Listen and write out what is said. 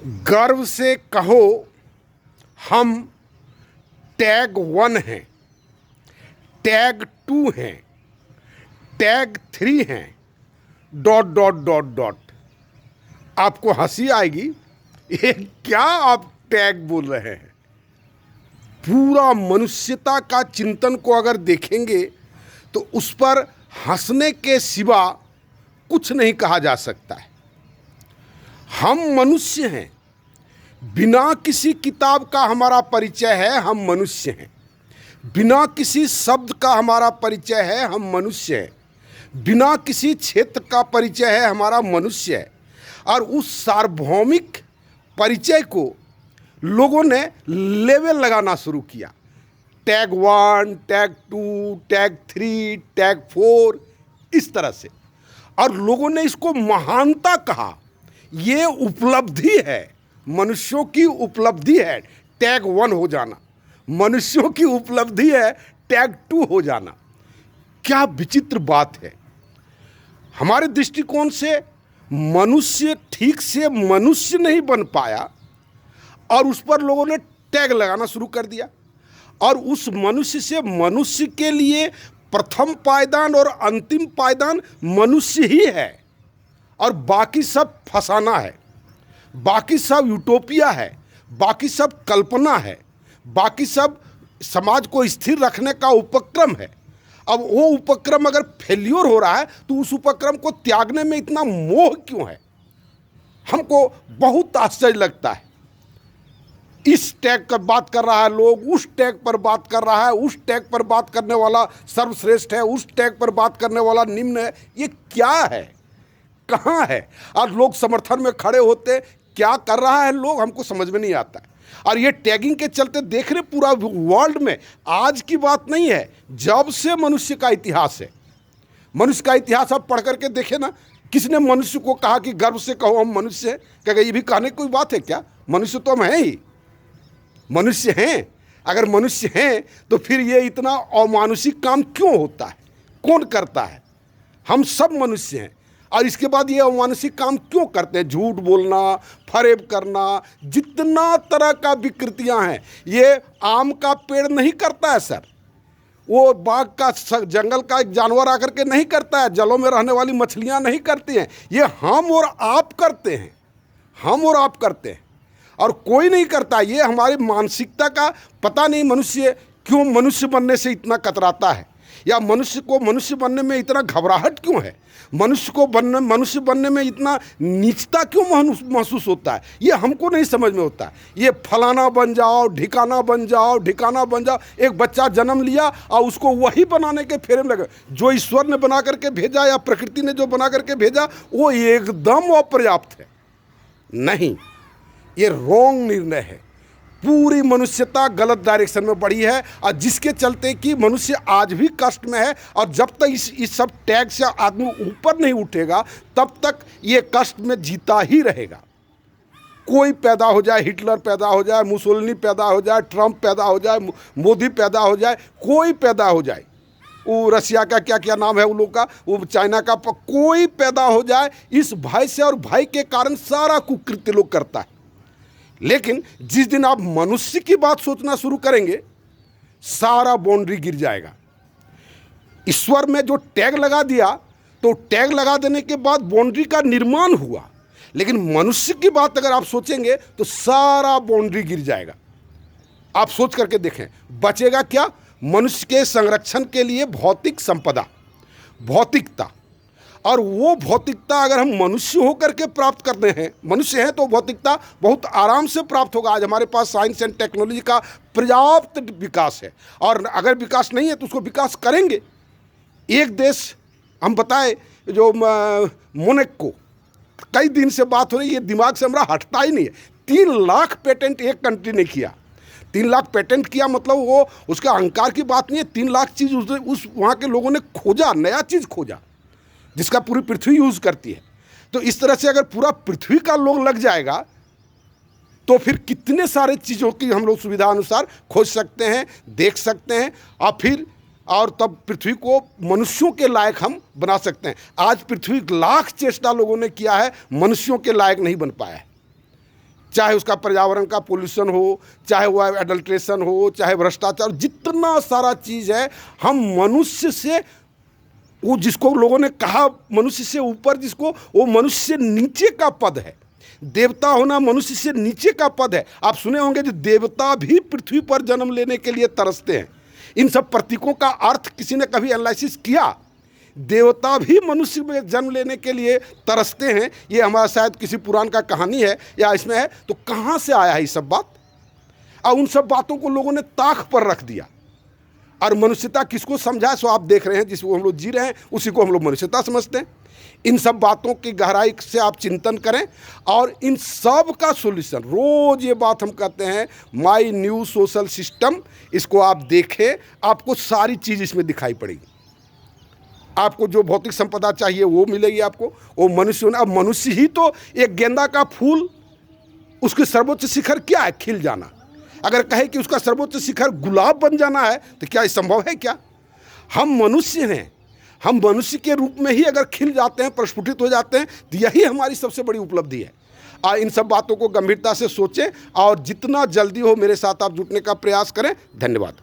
गर्व से कहो हम टैग 1 हैं, टैग 2 हैं, टैग 3 हैं, डॉट डॉट डॉट डॉट। आपको हंसी आएगी, ये क्या आप टैग बोल रहे हैं। पूरा मनुष्यता का चिंतन को अगर देखेंगे तो उस पर हंसने के सिवा कुछ नहीं कहा जा सकता है। हम मनुष्य हैं, बिना किसी किताब का हमारा परिचय है, हम मनुष्य हैं। बिना किसी शब्द का हमारा परिचय है, हम मनुष्य हैं। बिना किसी क्षेत्र का परिचय है, हमारा मनुष्य है। और उस सार्वभौमिक परिचय को लोगों ने लेवल लगाना शुरू किया। टैग 1, टैग 2, टैग 3, टैग 4, इस तरह से। और लोगों ने इसको महानता कहा। ये उपलब्धि है, मनुष्यों की उपलब्धि है टैग 1 हो जाना। मनुष्यों की उपलब्धि है टैग 2 हो जाना। क्या विचित्र बात है। हमारे दृष्टिकोण से मनुष्य ठीक से मनुष्य नहीं बन पाया और उस पर लोगों ने टैग लगाना शुरू कर दिया। और उस मनुष्य से मनुष्य के लिए प्रथम पायदान और अंतिम पायदान मनुष्य ही है, और बाकी सब फसाना है, बाकी सब यूटोपिया है, बाकी सब कल्पना है, बाकी सब समाज को स्थिर रखने का उपक्रम है। अब वो उपक्रम अगर फेल्योर हो रहा है तो उस उपक्रम को त्यागने में इतना मोह क्यों है, हमको बहुत आश्चर्य लगता है। इस टैग पर बात कर रहा है लोग, उस टैग पर बात कर रहा है, उस टैग पर बात करने वाला सर्वश्रेष्ठ है, उस टैग पर बात करने वाला निम्न है। ये क्या है, कहाँ है? और लोग समर्थन में खड़े होते, क्या कर रहा है लोग, हमको समझ में नहीं आता है। और ये टैगिंग के चलते देख रहे पूरा वर्ल्ड में, आज की बात नहीं है, जब से मनुष्य का इतिहास है। मनुष्य का इतिहास आप पढ़ करके देखे ना, किसने मनुष्य को कहा कि गर्व से कहो हम मनुष्य हैं? क्या ये भी कहने की कोई बात है क्या? मनुष्य तो हम हैं ही, मनुष्य हैं। अगर मनुष्य हैं तो फिर ये इतना अमानुषिक काम क्यों होता है, कौन करता है? हम सब मनुष्य हैं, और इसके बाद ये अमानुषिक काम क्यों करते हैं? झूठ बोलना, फरेब करना, जितना तरह का विकृतियां हैं। ये आम का पेड़ नहीं करता है सर, वो बाग का जंगल का एक जानवर आकर के नहीं करता है, जलों में रहने वाली मछलियां नहीं करती हैं। ये हम और आप करते हैं, हम और आप करते हैं, और कोई नहीं करता। ये हमारी मानसिकता का पता नहीं, मनुष्य क्यों मनुष्य बनने से इतना कतराता है, या मनुष्य को मनुष्य बनने में इतना घबराहट क्यों है, मनुष्य बनने में इतना नीचता क्यों महसूस होता है, ये हमको नहीं समझ में होता है। ये फलाना बन जाओ, ठिकाना बन जाओ, ठिकाना बन जाओ। एक बच्चा जन्म लिया और उसको वही बनाने के फेरे में लगे जो ईश्वर ने बना करके भेजा या प्रकृति ने जो बना करके भेजा, वो एकदम अपर्याप्त है। नहीं, ये रॉन्ग निर्णय है। पूरी मनुष्यता गलत डायरेक्शन में बढ़ी है, और जिसके चलते कि मनुष्य आज भी कष्ट में है। और जब तक इस सब टैग से आदमी ऊपर नहीं उठेगा तब तक ये कष्ट में जीता ही रहेगा। कोई पैदा हो जाए, हिटलर पैदा हो जाए, मुसोलिनी पैदा हो जाए, ट्रंप पैदा हो जाए, मोदी पैदा हो जाए, कोई पैदा हो जाए, वो रसिया का क्या क्या नाम है उन लोग का, वो चाइना का, कोई पैदा हो जाए, इस भय से और भय के कारण सारा कुकृत्य लोग करता है। लेकिन जिस दिन आप मनुष्य की बात सोचना शुरू करेंगे, सारा बाउंड्री गिर जाएगा। ईश्वर में जो टैग लगा दिया, तो टैग लगा देने के बाद बाउंड्री का निर्माण हुआ। लेकिन मनुष्य की बात अगर आप सोचेंगे तो सारा बाउंड्री गिर जाएगा। आप सोच करके देखें, बचेगा क्या? मनुष्य के संरक्षण के लिए भौतिक संपदा, भौतिकता। और वो भौतिकता अगर हम मनुष्य होकर के प्राप्त करते हैं, मनुष्य हैं, तो भौतिकता बहुत आराम से प्राप्त होगा। आज हमारे पास साइंस एंड टेक्नोलॉजी का पर्याप्त विकास है, और अगर विकास नहीं है तो उसको विकास करेंगे। एक देश हम बताए, जो मोनेको, कई दिन से बात हो रही है, दिमाग से हमारा हटता ही नहीं है। 3 लाख पेटेंट एक कंट्री ने किया। 3 लाख पेटेंट किया मतलब वो उसका अहंकार की बात नहीं है। 3 लाख चीज़ उस वहाँ के लोगों ने खोजा, नया चीज़ खोजा, जिसका पूरी पृथ्वी यूज़ करती है। तो इस तरह से अगर पूरा पृथ्वी का लोग लग जाएगा तो फिर कितने सारे चीज़ों की हम लोग सुविधा अनुसार खोज सकते हैं, देख सकते हैं, और तब पृथ्वी को मनुष्यों के लायक हम बना सकते हैं। आज पृथ्वी लाख चेष्टा लोगों ने किया है, मनुष्यों के लायक नहीं बन पाया है। चाहे उसका पर्यावरण का पोल्यूशन हो, चाहे वह एडल्ट्रेशन हो, चाहे भ्रष्टाचार, जितना सारा चीज़ है, हम मनुष्य से, वो जिसको लोगों ने कहा मनुष्य से ऊपर, जिसको वो मनुष्य से नीचे का पद है। देवता होना मनुष्य से नीचे का पद है। आप सुने होंगे कि देवता भी पृथ्वी पर जन्म लेने के लिए तरसते हैं। इन सब प्रतीकों का अर्थ किसी ने कभी एनालिसिस किया? देवता भी मनुष्य में जन्म लेने के लिए तरसते हैं। ये हमारा शायद किसी पुराण का कहानी है या इसमें है। तो कहाँ से आया है ये सब बात? और उन सब बातों को लोगों ने ताक पर रख दिया। और मनुष्यता किसको समझा? सो आप देख रहे हैं, जिसको हम लोग जी रहे हैं उसी को हम लोग मनुष्यता समझते हैं। इन सब बातों की गहराई से आप चिंतन करें और इन सब का सॉल्यूशन, रोज ये बात हम कहते हैं, माई न्यू सोशल सिस्टम, इसको आप देखें, आपको सारी चीज़ इसमें दिखाई पड़ेगी। आपको जो भौतिक संपदा चाहिए वो मिलेगी आपको। वो मनुष्य होना, अब मनुष्य ही तो एक गेंदा का फूल, उसके सर्वोच्च शिखर क्या है? खिल जाना। अगर कहे कि उसका सर्वोच्च शिखर गुलाब बन जाना है तो क्या ये संभव है क्या? हम मनुष्य हैं, हम मनुष्य के रूप में ही अगर खिल जाते हैं, प्रस्फुटित हो जाते हैं, तो यही हमारी सबसे बड़ी उपलब्धि है। इन सब बातों को गंभीरता से सोचें और जितना जल्दी हो मेरे साथ आप जुटने का प्रयास करें। धन्यवाद।